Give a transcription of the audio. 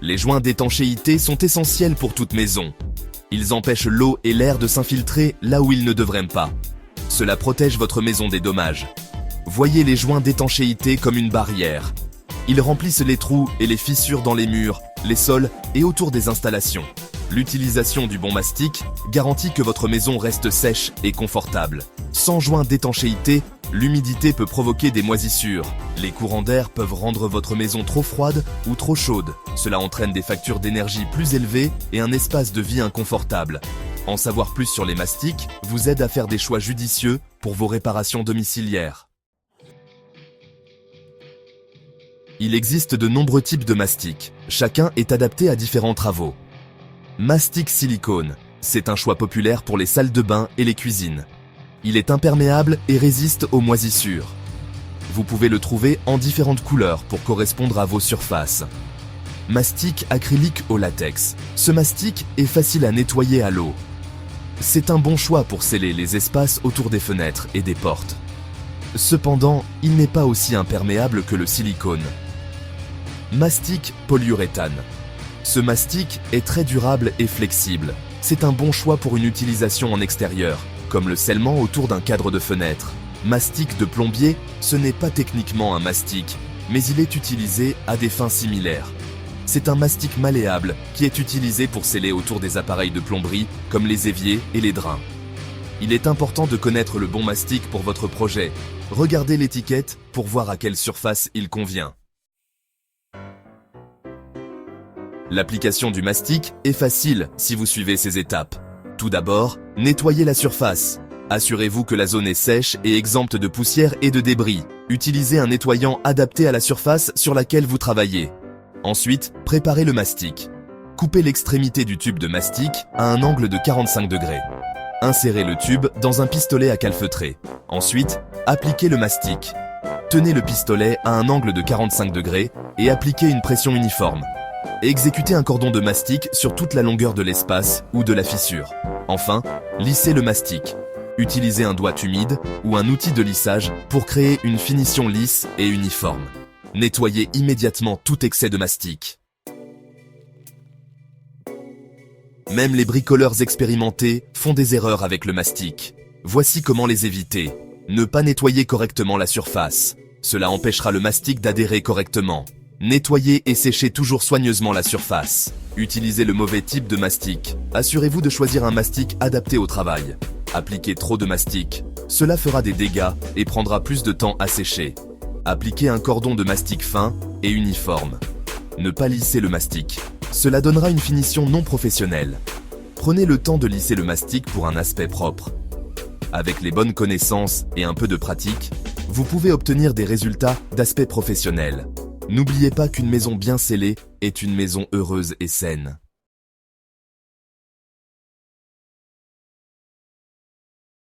Les joints d'étanchéité sont essentiels pour toute maison. Ils empêchent l'eau et l'air de s'infiltrer là où ils ne devraient pas. Cela protège votre maison des dommages. Voyez les joints d'étanchéité comme une barrière. Ils remplissent les trous et les fissures dans les murs, les sols et autour des installations. L'utilisation du bon mastic garantit que votre maison reste sèche et confortable. Sans joints d'étanchéité, l'humidité peut provoquer des moisissures. Les courants d'air peuvent rendre votre maison trop froide ou trop chaude. Cela entraîne des factures d'énergie plus élevées et un espace de vie inconfortable. En savoir plus sur les mastiques vous aide à faire des choix judicieux pour vos réparations domiciliaires. Il existe de nombreux types de mastiques. Chacun est adapté à différents travaux. Mastic silicone, c'est un choix populaire pour les salles de bain et les cuisines. Il est imperméable et résiste aux moisissures. Vous pouvez le trouver en différentes couleurs pour correspondre à vos surfaces. Mastic acrylique au latex. Ce mastic est facile à nettoyer à l'eau. C'est un bon choix pour sceller les espaces autour des fenêtres et des portes. Cependant, il n'est pas aussi imperméable que le silicone. Mastic polyuréthane. Ce mastic est très durable et flexible. C'est un bon choix pour une utilisation en extérieur, comme le scellement autour d'un cadre de fenêtre. Mastic de plombier, ce n'est pas techniquement un mastic, mais il est utilisé à des fins similaires. C'est un mastic malléable qui est utilisé pour sceller autour des appareils de plomberie, comme les éviers et les drains. Il est important de connaître le bon mastic pour votre projet. Regardez l'étiquette pour voir à quelle surface il convient. L'application du mastic est facile si vous suivez ces étapes. Tout d'abord, nettoyez la surface. Assurez-vous que la zone est sèche et exempte de poussière et de débris. Utilisez un nettoyant adapté à la surface sur laquelle vous travaillez. Ensuite, préparez le mastic. Coupez l'extrémité du tube de mastic à un angle de 45 degrés. Insérez le tube dans un pistolet à calfeutrer. Ensuite, appliquez le mastic. Tenez le pistolet à un angle de 45 degrés et appliquez une pression uniforme. Exécutez un cordon de mastic sur toute la longueur de l'espace ou de la fissure. Enfin, lissez le mastic. Utilisez un doigt humide ou un outil de lissage pour créer une finition lisse et uniforme. Nettoyez immédiatement tout excès de mastic. Même les bricoleurs expérimentés font des erreurs avec le mastic. Voici comment les éviter. Ne pas nettoyer correctement la surface. Cela empêchera le mastic d'adhérer correctement. Nettoyez et séchez toujours soigneusement la surface. Utilisez le mauvais type de mastic. Assurez-vous de choisir un mastic adapté au travail. Appliquez trop de mastic. Cela fera des dégâts et prendra plus de temps à sécher. Appliquez un cordon de mastic fin et uniforme. Ne pas lisser le mastic. Cela donnera une finition non professionnelle. Prenez le temps de lisser le mastic pour un aspect propre. Avec les bonnes connaissances et un peu de pratique, vous pouvez obtenir des résultats d'aspect professionnel. N'oubliez pas qu'une maison bien scellée est une maison heureuse et saine.